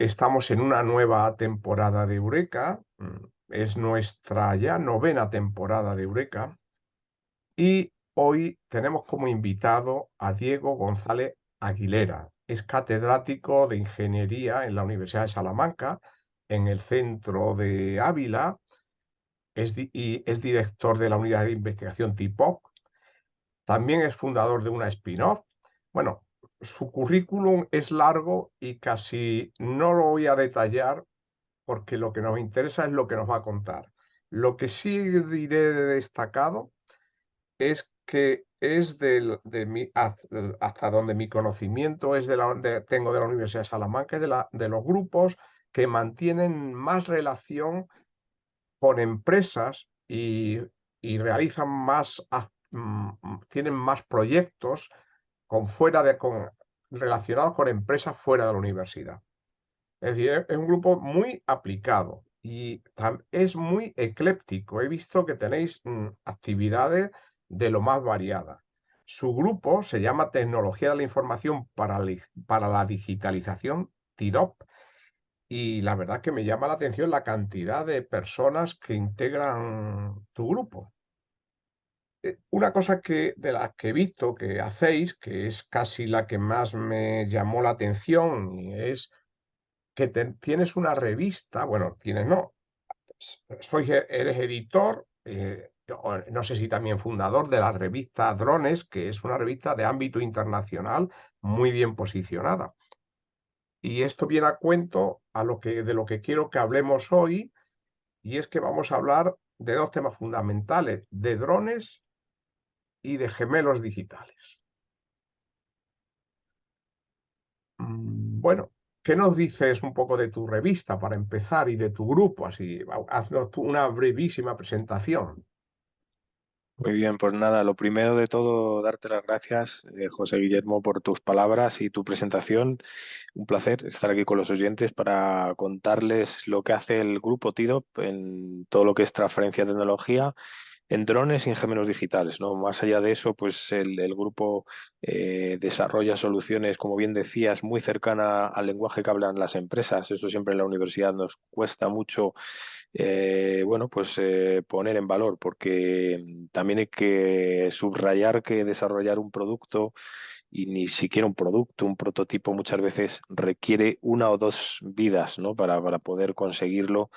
Estamos en una nueva temporada de Eureka. Es nuestra ya novena temporada de Eureka. Y hoy tenemos como invitado a Diego González Aguilera. Es catedrático de Ingeniería en la Universidad de Salamanca, en el centro de Ávila. Y es director de la unidad de investigación TIPOC. También es fundador de una spin-off. Bueno, su currículum es largo y casi no lo voy a detallar porque lo que nos interesa es lo que nos va a contar. Lo que sí diré de destacado es que es hasta donde mi conocimiento es tengo de la Universidad de Salamanca, y de los grupos que mantienen más relación con empresas y realizan tienen más proyectos relacionados con empresas fuera de la universidad. Es decir, es un grupo muy aplicado y es muy ecléptico. He visto que tenéis actividades de lo más variadas. Su grupo se llama Tecnología de la Información para la Digitalización, TIDOP, y la verdad que me llama la atención la cantidad de personas que integran tu grupo. Una cosa de las que he visto que hacéis, que es casi la que más me llamó la atención, y es que tienes una revista, bueno, tienes no, eres editor, no sé si también fundador de la revista Drones, que es una revista de ámbito internacional muy bien posicionada. Y esto viene a cuento de lo que quiero que hablemos hoy, y es que vamos a hablar de dos temas fundamentales, de drones y de gemelos digitales. Bueno, ¿qué nos dices un poco de tu revista para empezar y de tu grupo? Así, haznos tú una brevísima presentación. Muy bien, pues nada, lo primero de todo, darte las gracias, José Guillermo, por tus palabras y tu presentación. Un placer estar aquí con los oyentes para contarles lo que hace el grupo TIDOP en todo lo que es transferencia de tecnología en drones y en gemelos digitales, ¿no? Más allá de eso, pues el grupo desarrolla soluciones, como bien decías, muy cercana al lenguaje que hablan las empresas. Eso siempre en la universidad nos cuesta mucho, bueno, pues poner en valor, porque también hay que subrayar que desarrollar un producto y ni siquiera un producto, un prototipo muchas veces requiere una o dos vidas, ¿no? Para poder conseguirlo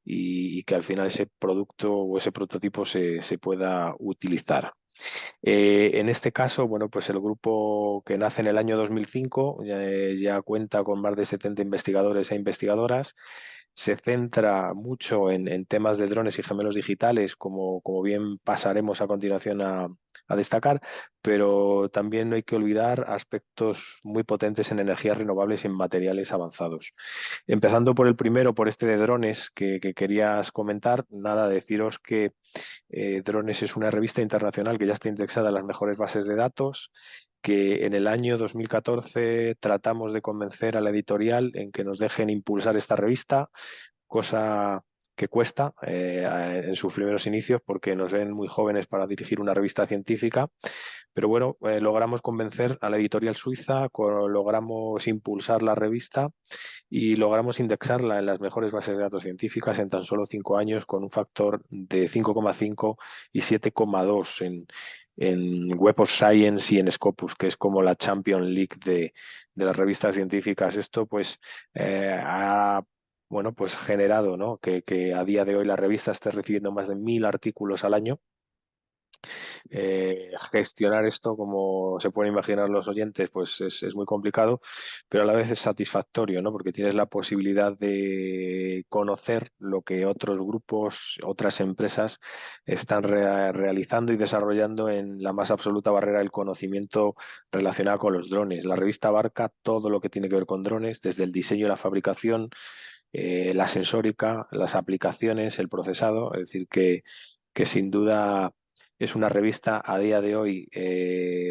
y que al final ese producto o ese prototipo se pueda utilizar. En este caso, bueno, pues el grupo que nace en el año 2005 ya cuenta con más de 70 investigadores e investigadoras. Se centra mucho en temas de drones y gemelos digitales, como bien pasaremos a continuación a destacar, pero también no hay que olvidar aspectos muy potentes en energías renovables y en materiales avanzados. Empezando por el primero, por este de drones que querías comentar, nada, deciros que Drones es una revista internacional que ya está indexada en las mejores bases de datos, que en el año 2014 tratamos de convencer a la editorial en que nos dejen impulsar esta revista, cosa que cuesta en sus primeros inicios porque nos ven muy jóvenes para dirigir una revista científica, pero bueno, logramos convencer a la editorial suiza, logramos impulsar la revista y logramos indexarla en las mejores bases de datos científicas en tan solo 5 años con un factor de 5,5 y 7,2 en Web of Science y en Scopus, que es como la Champion League de las revistas científicas. Esto pues ha bueno, pues generado, ¿no? que a día de hoy la revista esté recibiendo más de 1.000 artículos al año. Gestionar esto, como se pueden imaginar los oyentes, pues es muy complicado, pero a la vez es satisfactorio, ¿no? Porque tienes la posibilidad de conocer lo que otros grupos, otras empresas están realizando y desarrollando en la más absoluta barrera del conocimiento relacionado con los drones. La revista abarca todo lo que tiene que ver con drones, desde el diseño y la fabricación, la sensórica, las aplicaciones, el procesado, es decir, que sin duda es una revista a día de hoy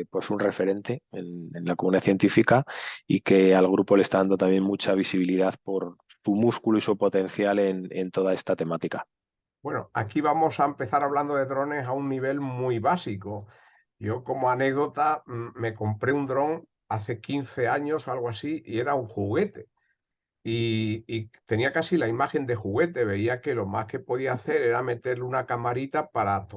pues un referente en la comunidad científica y que al grupo le está dando también mucha visibilidad por su músculo y su potencial en toda esta temática. Bueno, aquí vamos a empezar hablando de drones a un nivel muy básico. Yo como anécdota me compré un dron hace 15 años o algo así y era un juguete. y tenía casi la imagen de juguete. Veía que lo más que podía hacer era meterle una camarita para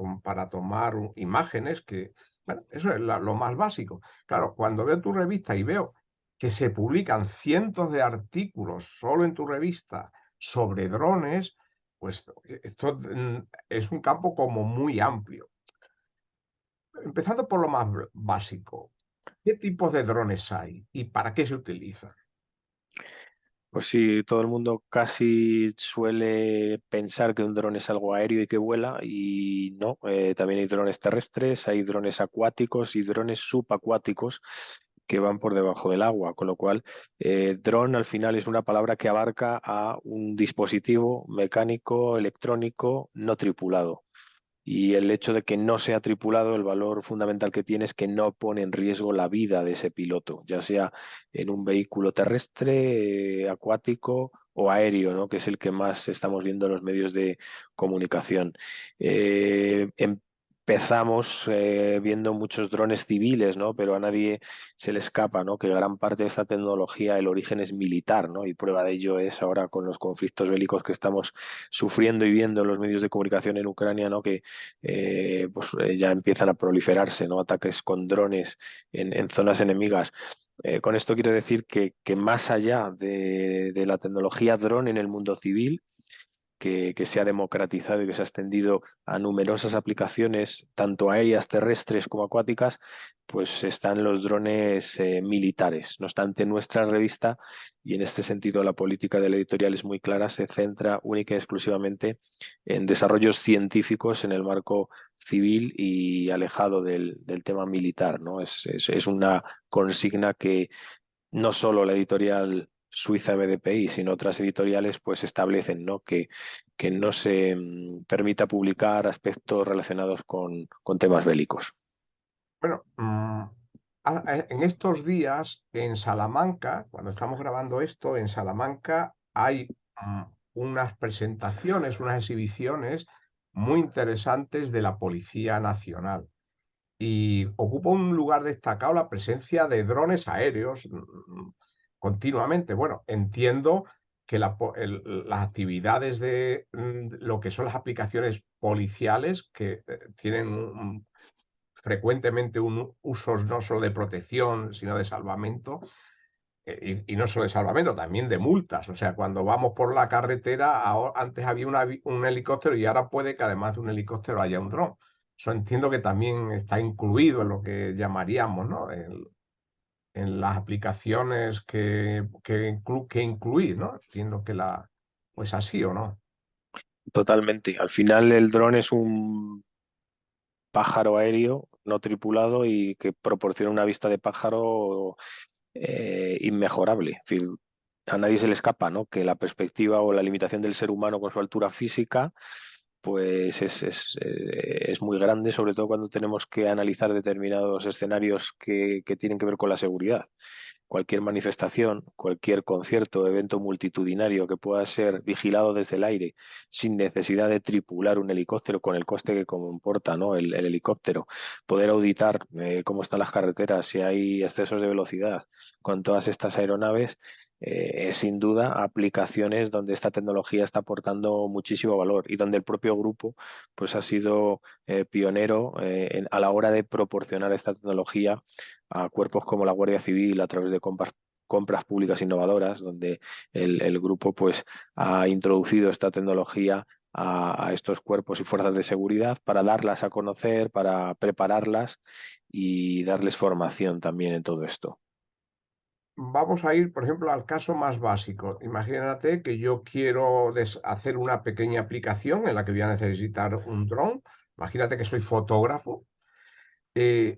tomar imágenes, que, bueno, eso es lo más básico. Claro, cuando veo tu revista y veo que se publican cientos de artículos solo en tu revista sobre drones, pues esto es un campo como muy amplio. Empezando por lo más básico, ¿qué tipos de drones hay y para qué se utilizan? Pues sí, todo el mundo casi suele pensar que un dron es algo aéreo y que vuela, y no, también hay drones terrestres, hay drones acuáticos y drones subacuáticos que van por debajo del agua, con lo cual dron al final es una palabra que abarca a un dispositivo mecánico, electrónico, no tripulado. Y el hecho de que no sea tripulado, el valor fundamental que tiene es que no pone en riesgo la vida de ese piloto, ya sea en un vehículo terrestre, acuático o aéreo, ¿no? Que es el que más estamos viendo en los medios de comunicación. Empezamos viendo muchos drones civiles, ¿no? Pero a nadie se le escapa, ¿no? Que gran parte de esta tecnología, el origen es militar, ¿no? Y prueba de ello es ahora con los conflictos bélicos que estamos sufriendo y viendo en los medios de comunicación en Ucrania, ¿no? Que ya empiezan a proliferarse, ¿no? Ataques con drones en zonas enemigas. Con esto quiero decir que más allá de la tecnología dron en el mundo civil, que se ha democratizado y que se ha extendido a numerosas aplicaciones, tanto aéreas, terrestres como acuáticas, pues están los drones militares. No obstante, nuestra revista, y en este sentido la política de la editorial es muy clara, se centra única y exclusivamente en desarrollos científicos en el marco civil y alejado del tema militar, ¿no? Es una consigna que no solo la editorial suiza BDPI, sino otras editoriales, pues establecen, ¿no? Que no se permita publicar aspectos relacionados con temas bélicos. Bueno, en estos días en Salamanca, cuando estamos grabando esto, en Salamanca hay unas presentaciones, unas exhibiciones muy interesantes de la Policía Nacional. Y ocupa un lugar destacado la presencia de drones aéreos continuamente. Bueno, entiendo que las actividades de lo que son las aplicaciones policiales, que tienen frecuentemente usos no solo de protección, sino de salvamento, y no solo de salvamento, también de multas. O sea, cuando vamos por la carretera, antes había un helicóptero y ahora puede que además de un helicóptero haya un dron. Eso entiendo que también está incluido en lo que llamaríamos, ¿no? En las aplicaciones que incluir, ¿no? Entiendo que pues así o no. Totalmente. Al final el dron es un pájaro aéreo no tripulado y que proporciona una vista de pájaro inmejorable. Es decir, a nadie se le escapa, ¿no? Que la perspectiva o la limitación del ser humano con su altura física pues es muy grande, sobre todo cuando tenemos que analizar determinados escenarios que tienen que ver con la seguridad. Cualquier manifestación, cualquier concierto, evento multitudinario que pueda ser vigilado desde el aire sin necesidad de tripular un helicóptero con el coste que comporta, ¿no? El helicóptero, poder auditar cómo están las carreteras, si hay excesos de velocidad con todas estas aeronaves, es sin duda aplicaciones donde esta tecnología está aportando muchísimo valor y donde el propio grupo pues, ha sido pionero a la hora de proporcionar esta tecnología a cuerpos como la Guardia Civil a través de compras públicas innovadoras, donde el grupo pues, ha introducido esta tecnología a estos cuerpos y fuerzas de seguridad para darlas a conocer, para prepararlas y darles formación también en todo esto. Vamos a ir, por ejemplo, al caso más básico. Imagínate que yo quiero hacer una pequeña aplicación en la que voy a necesitar un dron. Imagínate que soy fotógrafo. Eh,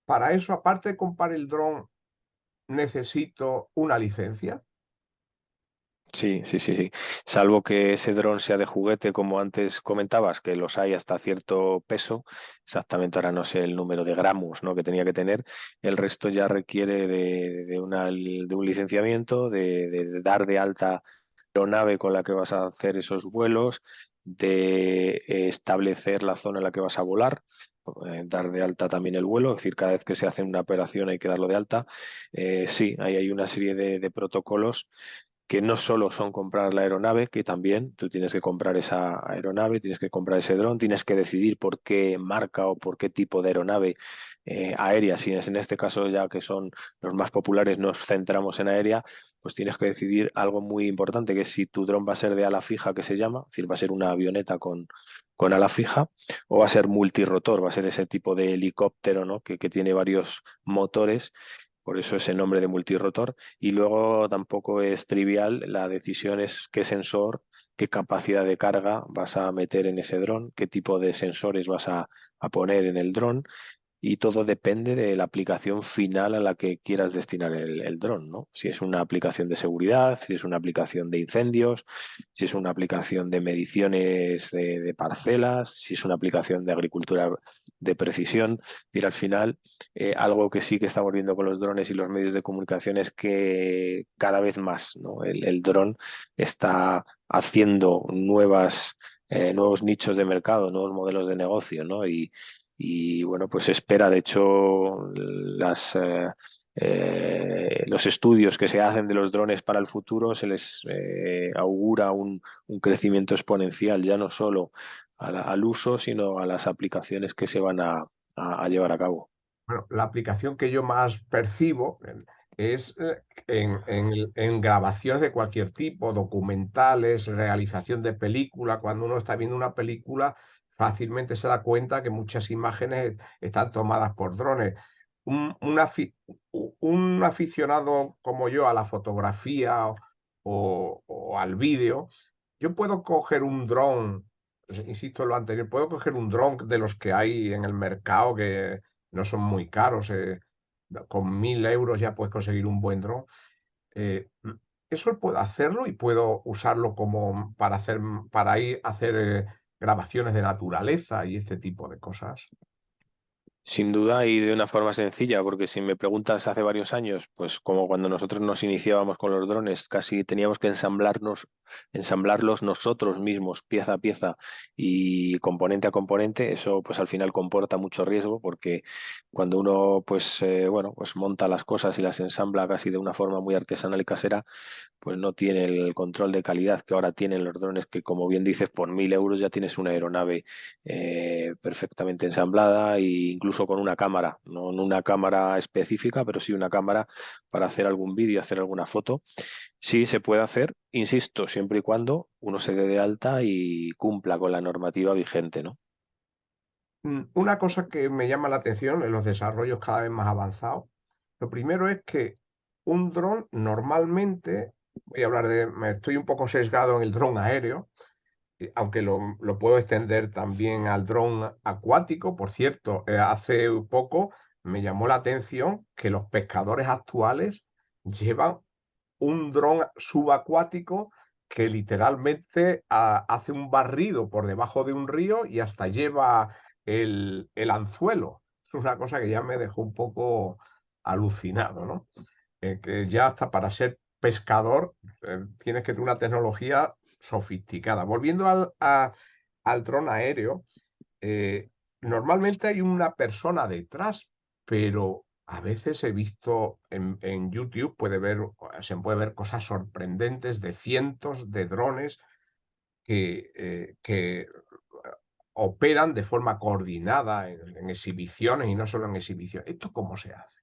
para eso, aparte de comprar el dron, necesito una licencia. Sí, sí, sí, sí. Salvo que ese dron sea de juguete, como antes comentabas, que los hay hasta cierto peso, exactamente ahora no sé el número de gramos, ¿no? que tenía que tener, el resto ya requiere de un licenciamiento, de dar de alta la aeronave con la que vas a hacer esos vuelos, de establecer la zona en la que vas a volar, dar de alta también el vuelo, es decir, cada vez que se hace una operación hay que darlo de alta. Sí, ahí hay una serie de protocolos que no solo son comprar la aeronave, que también tú tienes que comprar esa aeronave, tienes que comprar ese dron, tienes que decidir por qué marca o por qué tipo de aeronave aérea, si es en este caso ya que son los más populares, nos centramos en aérea, pues tienes que decidir algo muy importante, que es si tu dron va a ser de ala fija, que se llama, es decir, va a ser una avioneta con ala fija, o va a ser multirotor, va a ser ese tipo de helicóptero, ¿no? que tiene varios motores, por eso ese nombre de multirotor. Y luego tampoco es trivial, la decisión es qué sensor, qué capacidad de carga vas a meter en ese dron, qué tipo de sensores vas a poner en el dron, y todo depende de la aplicación final a la que quieras destinar el dron, ¿no? Si es una aplicación de seguridad, si es una aplicación de incendios, si es una aplicación de mediciones de parcelas, si es una aplicación de agricultura de precisión. Y al final, algo que sí que estamos viendo con los drones y los medios de comunicación es que cada vez más, ¿no? El dron está haciendo nuevos nichos de mercado, nuevos modelos de negocio, ¿no? Y bueno, pues se espera, de hecho, los estudios que se hacen de los drones para el futuro se les augura un crecimiento exponencial, ya no solo al uso, sino a las aplicaciones que se van a llevar a cabo. Bueno, la aplicación que yo más percibo es en grabaciones de cualquier tipo, documentales, realización de película. Cuando uno está viendo una película, fácilmente se da cuenta que muchas imágenes están tomadas por drones. Un aficionado como yo a la fotografía o al vídeo, yo puedo coger un dron, insisto en lo anterior, puedo coger un dron de los que hay en el mercado que no son muy caros. Con 1.000 euros ya puedes conseguir un buen dron. Eh, Eso puedo hacerlo y puedo usarlo como para ir a hacer grabaciones de naturaleza y este tipo de cosas. Sin duda y de una forma sencilla, porque si me preguntas hace varios años, pues como cuando nosotros nos iniciábamos con los drones, casi teníamos que ensamblarlos nosotros mismos, pieza a pieza y componente a componente, eso pues al final comporta mucho riesgo, porque cuando uno bueno, pues monta las cosas y las ensambla casi de una forma muy artesanal y casera, pues no tiene el control de calidad que ahora tienen los drones, que como bien dices, por 1.000 euros ya tienes una aeronave perfectamente ensamblada e incluso con una cámara, no una cámara específica, pero sí una cámara para hacer algún vídeo, hacer alguna foto. Sí se puede hacer, insisto, siempre y cuando uno se dé de alta y cumpla con la normativa vigente, ¿no? Una cosa que me llama la atención en los desarrollos cada vez más avanzados, lo primero es que un dron normalmente, voy a hablar me estoy un poco sesgado en el dron aéreo, aunque lo puedo extender también al dron acuático. Por cierto, hace poco me llamó la atención que los pescadores actuales llevan un dron subacuático que literalmente hace un barrido por debajo de un río y hasta lleva el anzuelo. Es una cosa que ya me dejó un poco alucinado, ¿no? Que ya hasta para ser pescador tienes que tener una tecnología sofisticada. Volviendo al dron aéreo, normalmente hay una persona detrás, pero a veces he visto en YouTube, se puede ver cosas sorprendentes de cientos de drones que operan de forma coordinada en exhibiciones y no solo en exhibiciones. ¿Esto cómo se hace?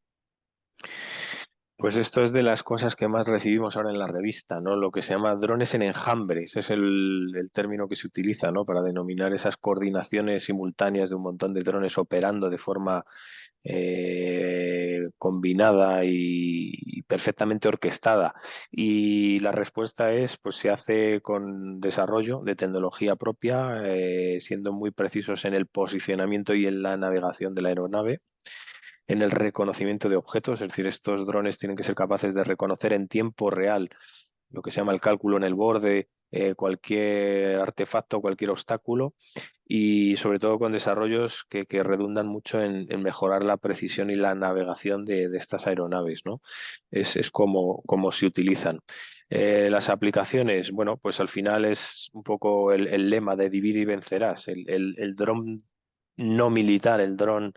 Pues esto es de las cosas que más recibimos ahora en la revista, ¿no? Lo que se llama drones en enjambre, ese es el término que se utiliza, ¿no? Para denominar esas coordinaciones simultáneas de un montón de drones operando de forma combinada y perfectamente orquestada. Y la respuesta es, pues se hace con desarrollo de tecnología propia, siendo muy precisos en el posicionamiento y en la navegación de la aeronave, en el reconocimiento de objetos, es decir, estos drones tienen que ser capaces de reconocer en tiempo real lo que se llama el cálculo en el borde, cualquier artefacto, cualquier obstáculo y sobre todo con desarrollos que redundan mucho en mejorar la precisión y la navegación de estas aeronaves, ¿no? Es como se utilizan. Las aplicaciones, bueno, pues al final es un poco el lema de divide y vencerás. El dron no militar, el dron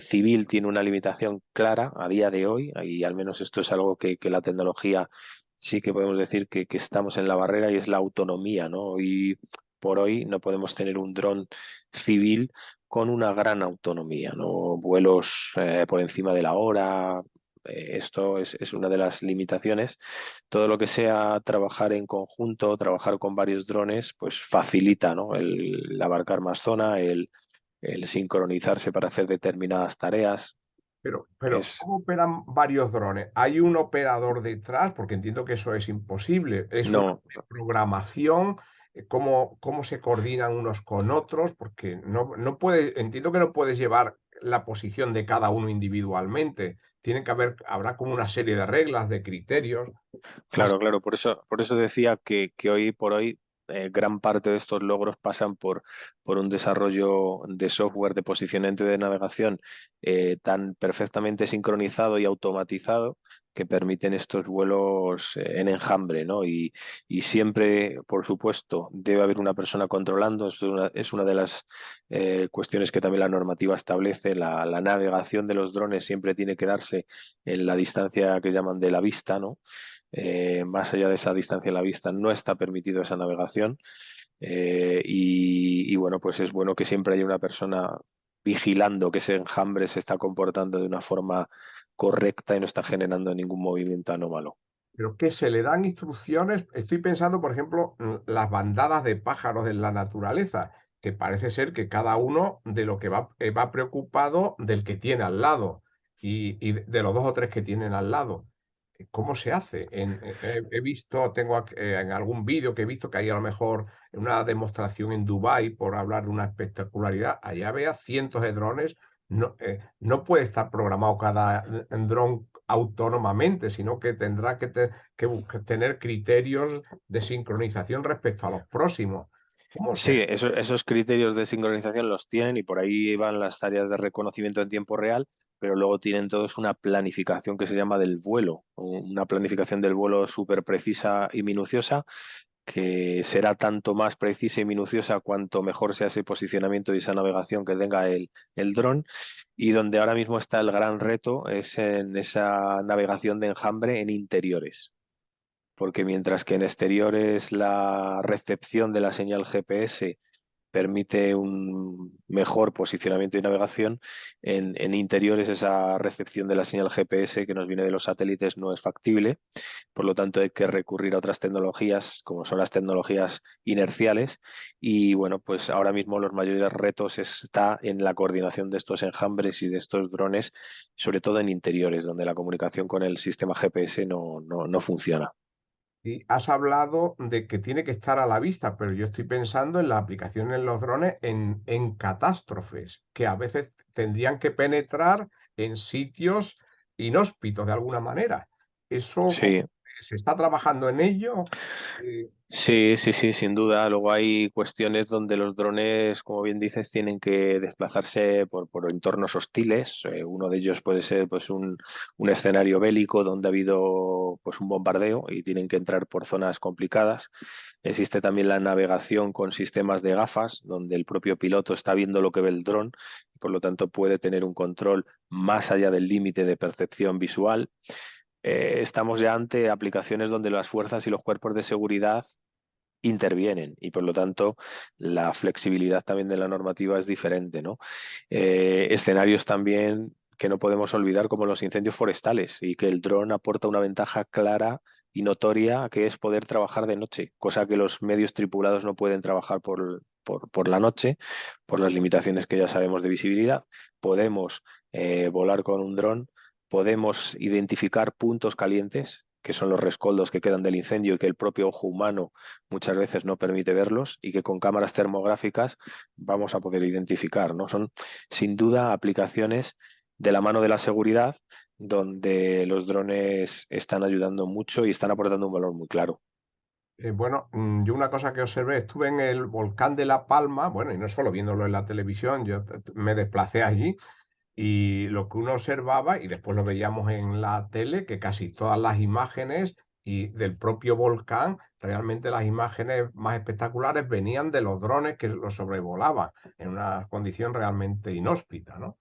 civil tiene una limitación clara a día de hoy y al menos esto es algo que la tecnología sí que podemos decir que estamos en la barrera y es la autonomía, ¿no? Y por hoy no podemos tener un dron civil con una gran autonomía, ¿no? Vuelos por encima de la hora. Esto es una de las limitaciones. Todo lo que sea trabajar en conjunto, trabajar con varios drones, pues facilita, ¿no? El abarcar más zona, el sincronizarse para hacer determinadas tareas. Pero, Es, ¿cómo operan varios drones? ¿Hay un operador detrás? Porque entiendo que eso es imposible. ¿Es una no, programación? ¿Cómo se coordinan unos con otros? Porque no puede, entiendo que no puedes llevar la posición de cada uno individualmente. Habrá como una serie de reglas, de criterios. Más, claro, claro, por eso decía que hoy por hoy gran parte de estos logros pasan por un desarrollo de software de posicionamiento y de navegación tan perfectamente sincronizado y automatizado que permiten estos vuelos en enjambre, ¿no? Y siempre, por supuesto, debe haber una persona controlando. Es una de las cuestiones que también la normativa establece. La navegación de los drones siempre tiene que darse en la distancia que llaman de la vista, ¿no? Más allá de esa distancia a la vista no está permitido esa navegación y bueno, pues es bueno que siempre haya una persona vigilando que ese enjambre se está comportando de una forma correcta y no está generando ningún movimiento anómalo. pero que se le dan instrucciones. Estoy pensando, por ejemplo, las bandadas de pájaros en la naturaleza, que parece ser que cada uno de lo que va preocupado del que tiene al lado y de los dos o tres que tienen al lado. ¿Cómo se hace? He visto, en algún vídeo que he visto que hay a lo mejor una demostración en Dubái, por hablar de una espectacularidad, allá vea cientos de drones. No puede estar programado cada dron autónomamente, sino que tendrá tener criterios de sincronización respecto a los próximos. ¿Cómo se Sí, hace? esos criterios de sincronización los tienen y por ahí van las tareas de reconocimiento en tiempo real, pero luego tienen todos una planificación que se llama del vuelo, una planificación del vuelo súper precisa y minuciosa, que será tanto más precisa y minuciosa cuanto mejor sea ese posicionamiento y esa navegación que tenga el dron, y donde ahora mismo está el gran reto es en esa navegación de enjambre en interiores porque mientras que en exteriores la recepción de la señal GPS permite un mejor posicionamiento y navegación, en interiores esa recepción de la señal GPS que nos viene de los satélites no es factible, por lo tanto hay que recurrir a otras tecnologías como son las tecnologías inerciales y bueno, pues ahora mismo los mayores retos está en la coordinación de estos enjambres y de estos drones, sobre todo en interiores, donde la comunicación con el sistema GPS no funciona. Y has hablado de que tiene que estar a la vista, pero yo estoy pensando en la aplicación en los drones en catástrofes, que a veces tendrían que penetrar en sitios inhóspitos de alguna manera. ¿Eso Sí, se está trabajando en ello? Eh, sí, sí, sí, sin duda. Luego hay cuestiones donde los drones, como bien dices, tienen que desplazarse por entornos hostiles. Uno de ellos puede ser pues, un escenario bélico donde ha habido pues, un bombardeo y tienen que entrar por zonas complicadas. Existe también la navegación con sistemas de gafas, donde el propio piloto está viendo lo que ve el dron y por lo tanto puede tener un control más allá del límite de percepción visual. Estamos ya ante aplicaciones donde las fuerzas y los cuerpos de seguridad intervienen y por lo tanto la flexibilidad también de la normativa es diferente, ¿no? Escenarios también que no podemos olvidar como los incendios forestales y que el dron aporta una ventaja clara y notoria que es poder trabajar de noche, cosa que los medios tripulados no pueden trabajar por la noche por las limitaciones que ya sabemos de visibilidad. Podemos volar con un dron, podemos identificar puntos calientes que son los rescoldos que quedan del incendio y que el propio ojo humano muchas veces no permite verlos y que con cámaras termográficas vamos a poder identificar, ¿no? Son sin duda aplicaciones de la mano de la seguridad donde los drones están ayudando mucho y están aportando un valor muy claro. Bueno, yo una cosa que observé, estuve en el volcán de La Palma, bueno, y no solo viéndolo en la televisión, yo me desplacé allí y lo que uno observaba, y después lo veíamos en la tele, que casi todas las imágenes y del propio volcán, realmente las imágenes más espectaculares venían de los drones que lo sobrevolaban en una condición realmente inhóspita, ¿no?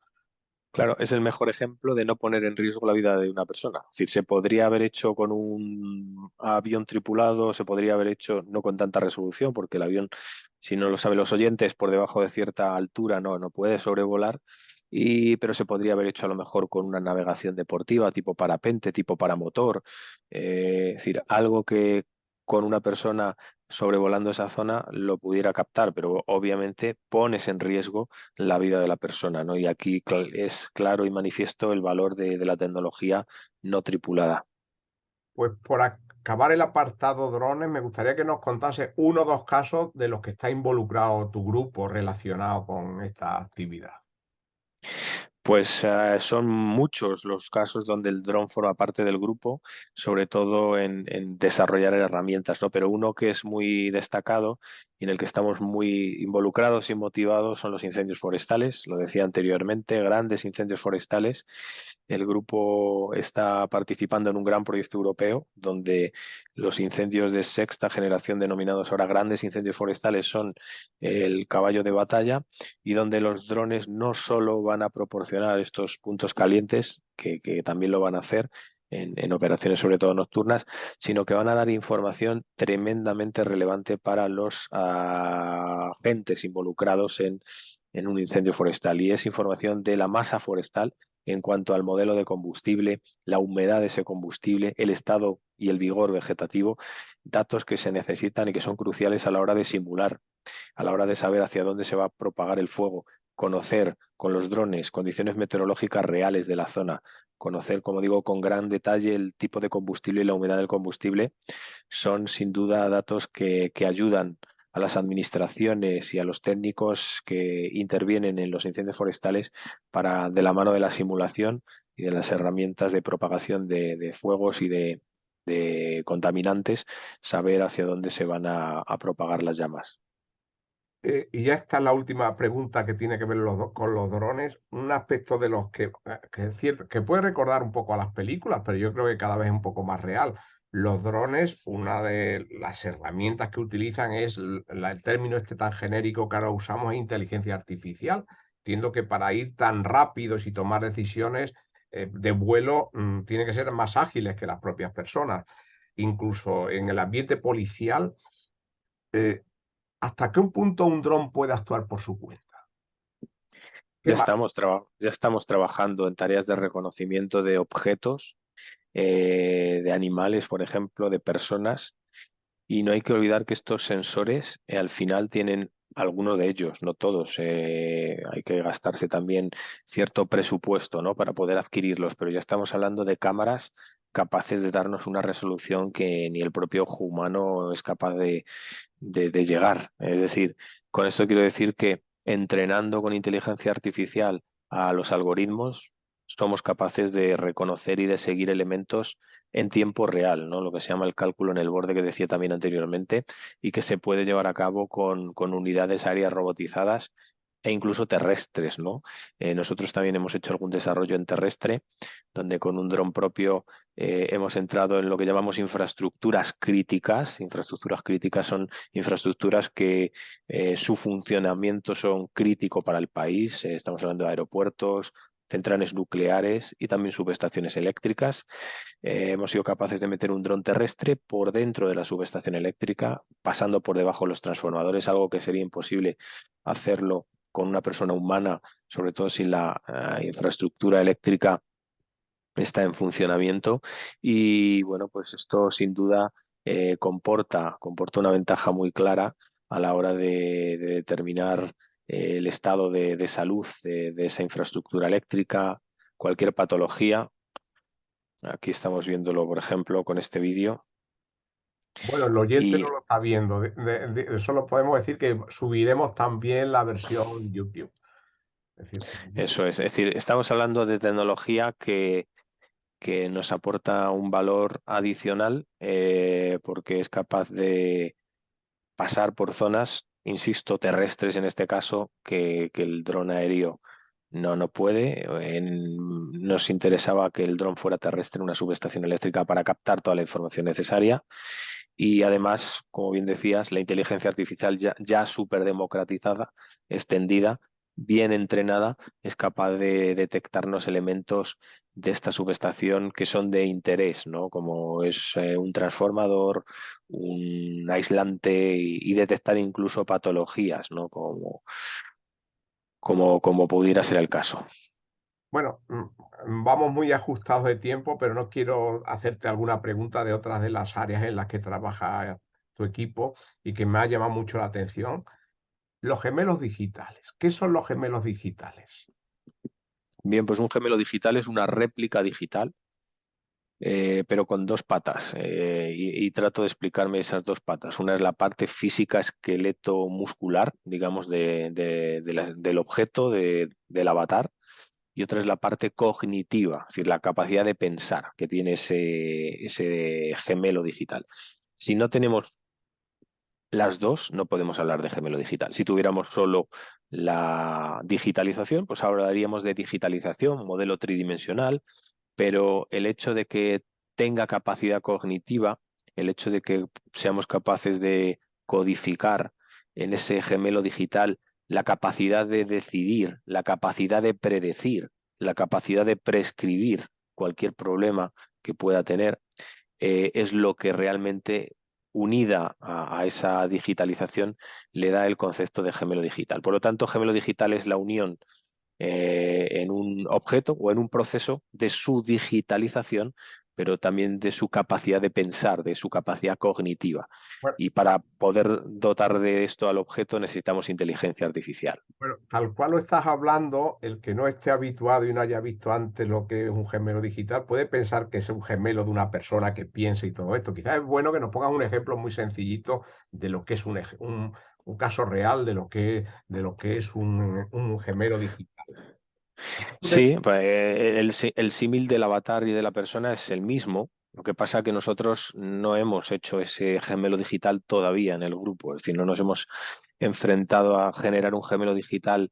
Claro, es el mejor ejemplo de no poner en riesgo la vida de una persona. Es decir, se podría haber hecho con un avión tripulado, se podría haber hecho no con tanta resolución, porque el avión, si no lo saben los oyentes, por debajo de cierta altura no puede sobrevolar, pero se podría haber hecho a lo mejor con una navegación deportiva, tipo parapente, tipo paramotor. Es decir, algo que con una persona sobrevolando esa zona lo pudiera captar, pero obviamente pones en riesgo la vida de la persona, ¿no? Y aquí es claro y manifiesto el valor de la tecnología no tripulada. Pues por acabar el apartado drones, me gustaría que nos contase uno o dos casos de los que está involucrado tu grupo relacionado con esta actividad. Pues son muchos los casos donde el dron forma parte del grupo, sobre todo en desarrollar herramientas, ¿no? Pero uno que es muy destacado y en el que estamos muy involucrados y motivados son los incendios forestales. Lo decía anteriormente, grandes incendios forestales. El grupo está participando en un gran proyecto europeo donde los incendios de sexta generación, denominados ahora grandes incendios forestales, son el caballo de batalla y donde los drones no solo van a proporcionar estos puntos calientes, que también lo van a hacer en operaciones sobre todo nocturnas, sino que van a dar información tremendamente relevante para los agentes involucrados en un incendio forestal. Y es información de la masa forestal en cuanto al modelo de combustible, la humedad de ese combustible, el estado y el vigor vegetativo, datos que se necesitan y que son cruciales a la hora de simular, a la hora de saber hacia dónde se va a propagar el fuego, conocer con los drones condiciones meteorológicas reales de la zona, conocer, como digo, con gran detalle el tipo de combustible y la humedad del combustible, son sin duda datos que ayudan a las administraciones y a los técnicos que intervienen en los incendios forestales para, de la mano de la simulación y de las herramientas de propagación de fuegos y de contaminantes, saber hacia dónde se van a propagar las llamas. Y ya está la última pregunta que tiene que ver con los drones. Un aspecto de los que es cierto, que puede recordar un poco a las películas, pero yo creo que cada vez es un poco más real. Los drones, una de las herramientas que utilizan es el término este tan genérico que ahora usamos, es inteligencia artificial. Entiendo que para ir tan rápidos y tomar decisiones de vuelo, tienen que ser más ágiles que las propias personas. Incluso en el ambiente policial. eh, ¿Hasta qué punto un dron puede actuar por su cuenta? ¿Qué más? Ya estamos trabajando en tareas de reconocimiento de objetos, de animales, por ejemplo, de personas. Y no hay que olvidar que estos sensores al final tienen algunos de ellos, no todos. Hay que gastarse también cierto presupuesto, ¿no? Para poder adquirirlos, pero ya estamos hablando de cámaras capaces de darnos una resolución que ni el propio ojo humano es capaz de llegar. Es decir, con esto quiero decir que entrenando con inteligencia artificial a los algoritmos, somos capaces de reconocer y de seguir elementos en tiempo real, ¿no? Lo que se llama el cálculo en el borde que decía también anteriormente, y que se puede llevar a cabo con unidades aéreas robotizadas e incluso terrestres, ¿no? Nosotros también hemos hecho algún desarrollo en terrestre, donde con un dron propio hemos entrado en lo que llamamos infraestructuras críticas. Infraestructuras críticas son infraestructuras que su funcionamiento son crítico para el país. Estamos hablando de aeropuertos, centrales nucleares y también subestaciones eléctricas. Hemos sido capaces de meter un dron terrestre por dentro de la subestación eléctrica, pasando por debajo de los transformadores, algo que sería imposible hacerlo con una persona humana, sobre todo si la infraestructura eléctrica está en funcionamiento. Y bueno, pues esto sin duda comporta una ventaja muy clara a la hora de determinar el estado de salud de esa infraestructura eléctrica, cualquier patología. Aquí estamos viéndolo, por ejemplo, con este vídeo. Bueno, el oyente no Y lo está viendo. Solo podemos decir que subiremos también la versión YouTube. Es decir, eso es decir, estamos hablando de tecnología que nos aporta un valor adicional porque es capaz de pasar por zonas, insisto, terrestres en este caso, que el dron aéreo no puede. Nos interesaba que el dron fuera terrestre en una subestación eléctrica para captar toda la información necesaria. Y además, como bien decías, la inteligencia artificial ya súper democratizada, extendida, bien entrenada, es capaz de detectarnos elementos de esta subestación que son de interés, ¿no? Como es un transformador, un aislante y detectar incluso patologías, ¿no? Como pudiera ser el caso. Bueno, vamos muy ajustados de tiempo, pero no quiero hacerte alguna pregunta de otras de las áreas en las que trabaja tu equipo y que me ha llamado mucho la atención. Los gemelos digitales. ¿Qué son los gemelos digitales? Bien, pues un gemelo digital es una réplica digital, pero con dos patas. Y trato de explicarme esas dos patas. Una es la parte física, esqueleto muscular, digamos, del objeto, del avatar, y otra es la parte cognitiva, es decir, la capacidad de pensar que tiene ese gemelo digital. Si no tenemos las dos, no podemos hablar de gemelo digital. Si tuviéramos solo la digitalización, pues hablaríamos de digitalización, modelo tridimensional, pero el hecho de que tenga capacidad cognitiva, el hecho de que seamos capaces de codificar en ese gemelo digital la capacidad de decidir, la capacidad de predecir, la capacidad de prescribir cualquier problema que pueda tener, es lo que realmente unida a esa digitalización le da el concepto de gemelo digital. Por lo tanto, gemelo digital es la unión en un objeto o en un proceso de su digitalización, pero también de su capacidad de pensar, de su capacidad cognitiva. Bueno, Y para poder dotar de esto al objeto necesitamos inteligencia artificial. bueno, tal cual lo estás hablando, el que no esté habituado y no haya visto antes lo que es un gemelo digital puede pensar que es un gemelo de una persona que piensa y todo esto. Quizás es bueno que nos pongas un ejemplo muy sencillito de lo que es un caso real de lo que es un gemelo digital. Sí, pues, el símil del avatar y de la persona es el mismo. Lo que pasa es que nosotros no hemos hecho ese gemelo digital todavía en el grupo. Es decir, no nos hemos enfrentado a generar un gemelo digital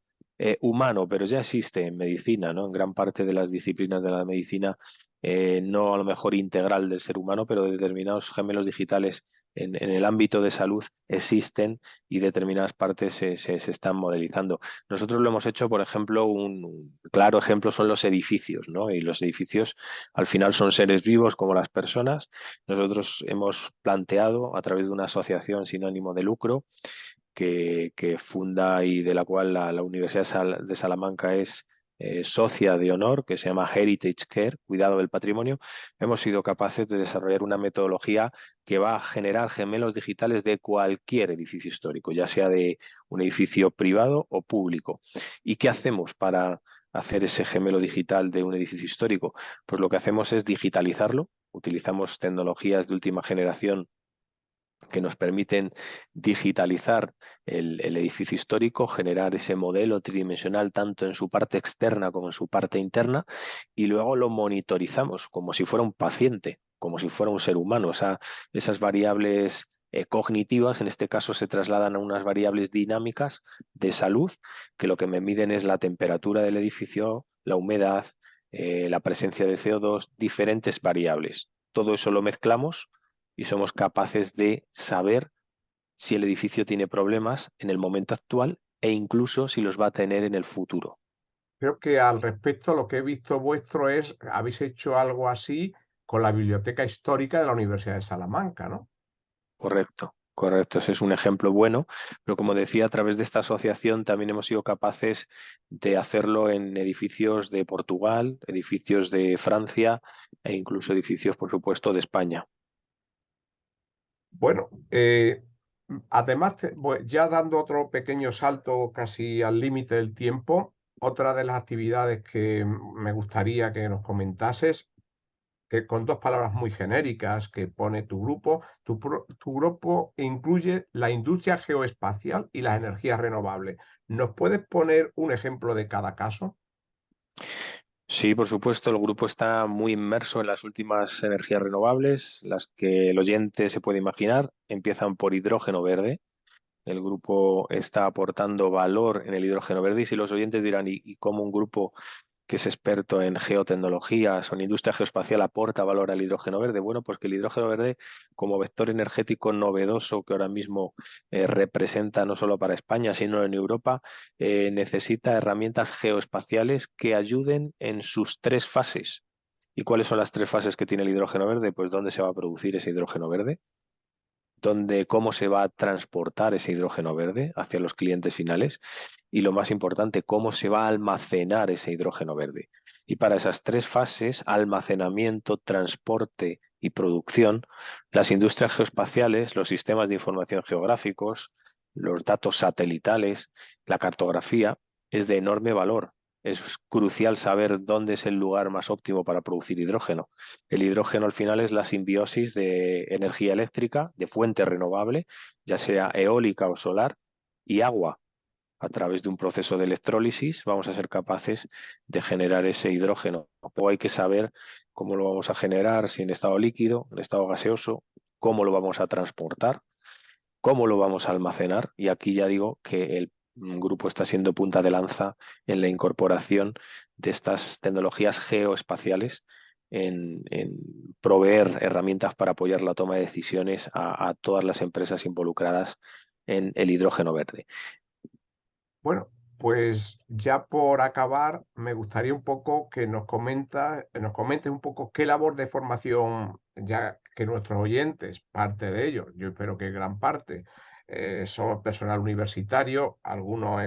humano, pero ya existe en medicina, ¿no? En gran parte de las disciplinas de la medicina, no a lo mejor integral del ser humano, pero determinados gemelos digitales en el ámbito de salud existen y determinadas partes se están modelizando. Nosotros lo hemos hecho, por ejemplo, un claro ejemplo son los edificios, ¿no? Y los edificios al final son seres vivos como las personas. Nosotros hemos planteado a través de una asociación sin ánimo de lucro que funda y de la cual la Universidad de Salamanca es socia de honor, que se llama Heritage Care, cuidado del patrimonio, hemos sido capaces de desarrollar una metodología que va a generar gemelos digitales de cualquier edificio histórico, ya sea de un edificio privado o público. ¿Y qué hacemos para hacer ese gemelo digital de un edificio histórico? Pues lo que hacemos es digitalizarlo, utilizamos tecnologías de última generación que nos permiten digitalizar el edificio histórico, generar ese modelo tridimensional tanto en su parte externa como en su parte interna, y luego lo monitorizamos como si fuera un paciente, como si fuera un ser humano. O sea, esas variables cognitivas, en este caso, se trasladan a unas variables dinámicas de salud, que lo que me miden es la temperatura del edificio, la humedad, la presencia de CO2, diferentes variables. Todo eso lo mezclamos y somos capaces de saber si el edificio tiene problemas en el momento actual e incluso si los va a tener en el futuro. Creo que al respecto lo que he visto vuestro es, habéis hecho algo así con la Biblioteca Histórica de la Universidad de Salamanca, ¿no? Correcto, correcto. Ese es un ejemplo bueno, pero como decía, a través de esta asociación también hemos sido capaces de hacerlo en edificios de Portugal, edificios de Francia e incluso edificios, por supuesto, de España. Bueno, además, ya dando otro pequeño salto casi al límite del tiempo, otra de las actividades que me gustaría que nos comentases, que con dos palabras muy genéricas que pone tu grupo, tu grupo incluye la industria geoespacial y las energías renovables. ¿Nos puedes poner un ejemplo de cada caso? Sí, por supuesto, el grupo está muy inmerso en las últimas energías renovables, las que el oyente se puede imaginar. Empiezan por hidrógeno verde. El grupo está aportando valor en el hidrógeno verde y si los oyentes dirán, ¿y cómo un grupo que es experto en geotecnologías o en industria geoespacial aporta valor al hidrógeno verde? Bueno, pues que el hidrógeno verde, como vector energético novedoso que ahora mismo representa no solo para España, sino en Europa, necesita herramientas geoespaciales que ayuden en sus tres fases. ¿Y cuáles son las tres fases que tiene el hidrógeno verde? Pues dónde se va a producir ese hidrógeno verde, cómo se va a transportar ese hidrógeno verde hacia los clientes finales y lo más importante, cómo se va a almacenar ese hidrógeno verde. Y para esas tres fases, almacenamiento, transporte y producción, las industrias geoespaciales, los sistemas de información geográficos, los datos satelitales, la cartografía, es de enorme valor. Es crucial saber dónde es el lugar más óptimo para producir hidrógeno. El hidrógeno al final es la simbiosis de energía eléctrica, de fuente renovable, ya sea eólica o solar, y agua. A través de un proceso de electrólisis vamos a ser capaces de generar ese hidrógeno. Pero hay que saber cómo lo vamos a generar, si en estado líquido, en estado gaseoso, cómo lo vamos a transportar, cómo lo vamos a almacenar. Y aquí ya digo que el grupo está siendo punta de lanza en la incorporación de estas tecnologías geoespaciales en proveer herramientas para apoyar la toma de decisiones a todas las empresas involucradas en el hidrógeno verde. Bueno, pues ya por acabar, me gustaría un poco que nos comentes un poco qué labor de formación, ya que nuestros oyentes, parte de ellos, yo espero que gran parte, son personal universitario, algunos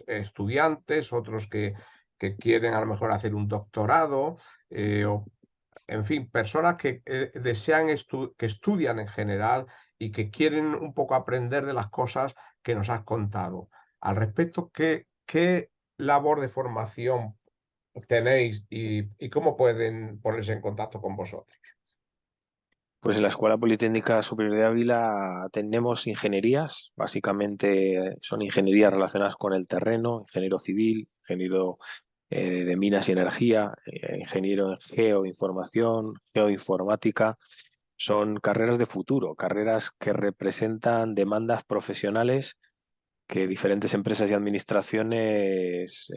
estudiantes, otros que quieren a lo mejor hacer un doctorado, o en fin, personas que desean que estudian en general y que quieren un poco aprender de las cosas que nos has contado. Al respecto, ¿qué labor de formación tenéis y cómo pueden ponerse en contacto con vosotros? Pues en la Escuela Politécnica Superior de Ávila tenemos ingenierías, básicamente son ingenierías relacionadas con el terreno, ingeniero civil, ingeniero de minas y energía, ingeniero en geoinformación, geoinformática. Son carreras de futuro, carreras que representan demandas profesionales que diferentes empresas y administraciones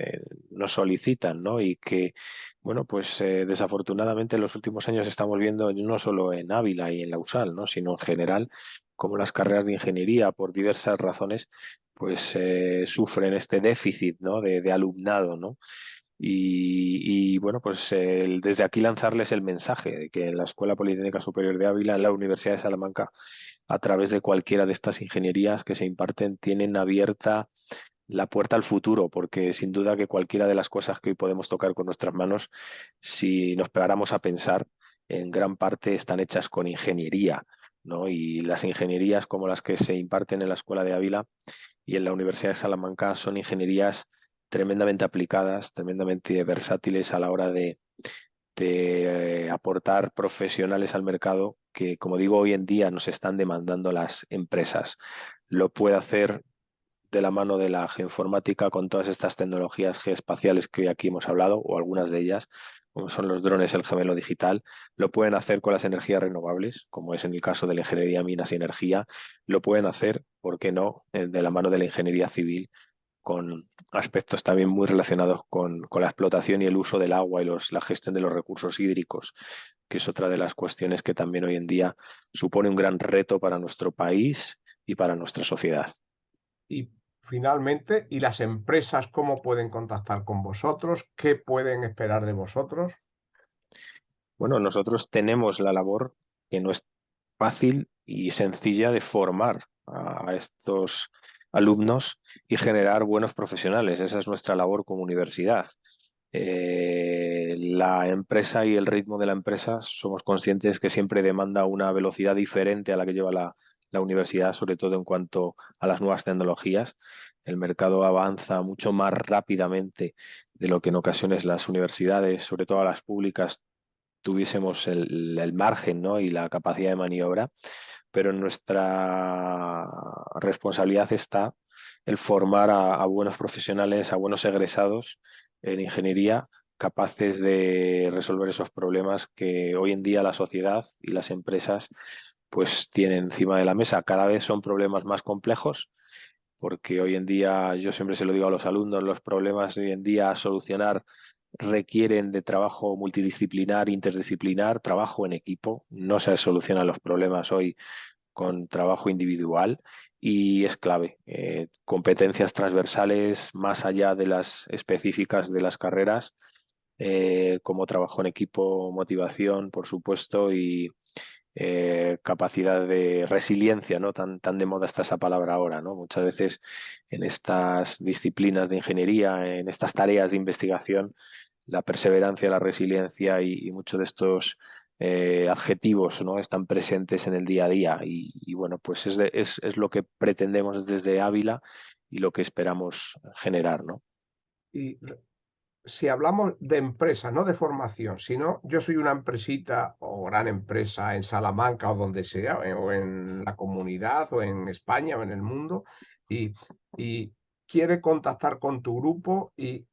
nos solicitan, ¿no? Y que, bueno, pues desafortunadamente en los últimos años estamos viendo no solo en Ávila y en la USAL, ¿no? Sino en general como las carreras de ingeniería, por diversas razones, pues sufren este déficit, ¿no? de alumnado, ¿no? Bueno, pues desde aquí lanzarles el mensaje de que en la Escuela Politécnica Superior de Ávila, en la Universidad de Salamanca, a través de cualquiera de estas ingenierías que se imparten, tienen abierta la puerta al futuro, porque sin duda que cualquiera de las cosas que hoy podemos tocar con nuestras manos, si nos pegáramos a pensar, en gran parte están hechas con ingeniería, ¿no? Y las ingenierías como las que se imparten en la Escuela de Ávila y en la Universidad de Salamanca son ingenierías tremendamente aplicadas, tremendamente versátiles a la hora de aportar profesionales al mercado que, como digo, hoy en día nos están demandando las empresas. Lo puede hacer de la mano de la geoinformática con todas estas tecnologías geoespaciales que hoy aquí hemos hablado, o algunas de ellas, como son los drones, el gemelo digital, lo pueden hacer con las energías renovables, como es en el caso de la ingeniería minas y energía, lo pueden hacer, ¿por qué no?, de la mano de la ingeniería civil, con aspectos también muy relacionados con la explotación y el uso del agua y la gestión de los recursos hídricos, que es otra de las cuestiones que también hoy en día supone un gran reto para nuestro país y para nuestra sociedad. Y finalmente, ¿y las empresas cómo pueden contactar con vosotros? ¿Qué pueden esperar de vosotros? Bueno, nosotros tenemos la labor que no es fácil y sencilla de formar a estos alumnos y generar buenos profesionales. Esa es nuestra labor como universidad. La empresa y el ritmo de la empresa somos conscientes que siempre demanda una velocidad diferente a la que lleva la universidad, sobre todo en cuanto a las nuevas tecnologías. El mercado avanza mucho más rápidamente de lo que en ocasiones las universidades, sobre todo las públicas, tuviésemos el margen, ¿no? Y la capacidad de maniobra, pero en nuestra responsabilidad está el formar a buenos profesionales, a buenos egresados en ingeniería capaces de resolver esos problemas que hoy en día la sociedad y las empresas pues tienen encima de la mesa. Cada vez son problemas más complejos, porque hoy en día, yo siempre se lo digo a los alumnos, los problemas de hoy en día a solucionar requieren de trabajo multidisciplinar, interdisciplinar, trabajo en equipo. No se solucionan los problemas hoy con trabajo individual y es clave. Competencias transversales más allá de las específicas de las carreras, como trabajo en equipo, motivación, por supuesto, y capacidad de resiliencia, ¿no? Tan de moda está esa palabra ahora, ¿no? Muchas veces en estas disciplinas de ingeniería, en estas tareas de investigación, la perseverancia, la resiliencia y muchos de estos adjetivos, ¿no? Están presentes en el día a día y bueno, pues es lo que pretendemos desde Ávila y lo que esperamos generar, ¿no? Y si hablamos de empresas, no de formación, sino yo soy una empresita o gran empresa en Salamanca o donde sea, o en la comunidad o en España o en el mundo, y quiere contactar con tu grupo y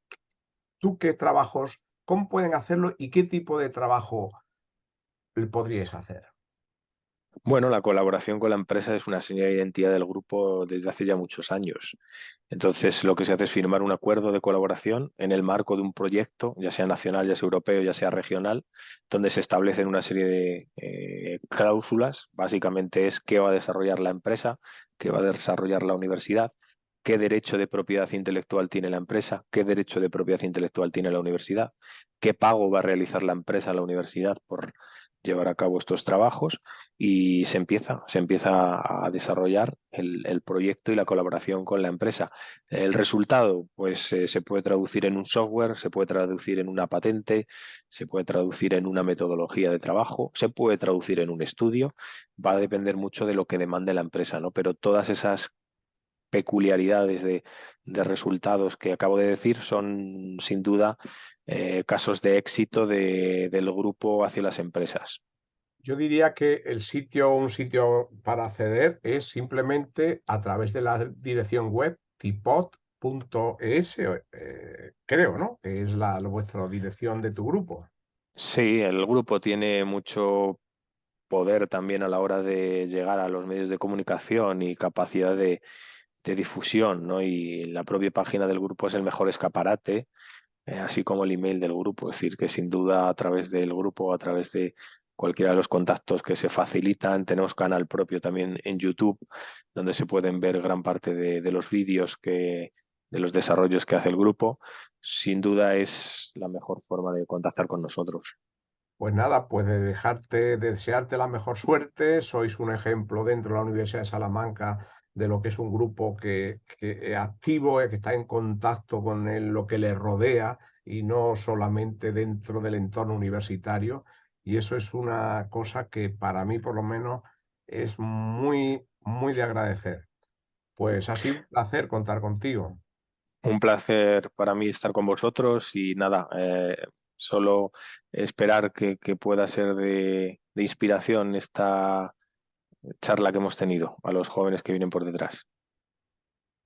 tú qué trabajos, cómo pueden hacerlo y qué tipo de trabajo le podríais hacer. Bueno, la colaboración con la empresa es una señal de identidad del grupo desde hace ya muchos años. Entonces, lo que se hace es firmar un acuerdo de colaboración en el marco de un proyecto, ya sea nacional, ya sea europeo, ya sea regional, donde se establecen una serie de cláusulas. Básicamente es qué va a desarrollar la empresa, qué va a desarrollar la universidad, qué derecho de propiedad intelectual tiene la empresa, qué derecho de propiedad intelectual tiene la universidad, qué pago va a realizar la empresa a la universidad por llevar a cabo estos trabajos y se empieza a desarrollar el proyecto y la colaboración con la empresa. El resultado, pues se puede traducir en un software, se puede traducir en una patente, se puede traducir en una metodología de trabajo, se puede traducir en un estudio, va a depender mucho de lo que demande la empresa, ¿no? Pero todas esas peculiaridades de resultados que acabo de decir son sin duda casos de éxito del grupo hacia las empresas. Yo diría que un sitio para acceder es simplemente a través de la dirección web tipod.es, creo, ¿no? Que es vuestra dirección de tu grupo. Sí, el grupo tiene mucho poder también a la hora de llegar a los medios de comunicación y capacidad de difusión, ¿no? Y la propia página del grupo es el mejor escaparate, así como el email del grupo. Es decir, que sin duda a través del grupo, a través de cualquiera de los contactos que se facilitan, tenemos canal propio también en YouTube, donde se pueden ver gran parte de los vídeos de los desarrollos que hace el grupo. Sin duda es la mejor forma de contactar con nosotros. Pues nada, pues de desearte la mejor suerte. Sois un ejemplo dentro de la Universidad de Salamanca de lo que es un grupo que es activo, que está en contacto con lo que le rodea y no solamente dentro del entorno universitario. Y eso es una cosa que para mí, por lo menos, es muy, muy de agradecer. Pues ha sido un placer contar contigo. Un placer para mí estar con vosotros y nada, solo esperar que pueda ser de inspiración esta charla que hemos tenido a los jóvenes que vienen por detrás.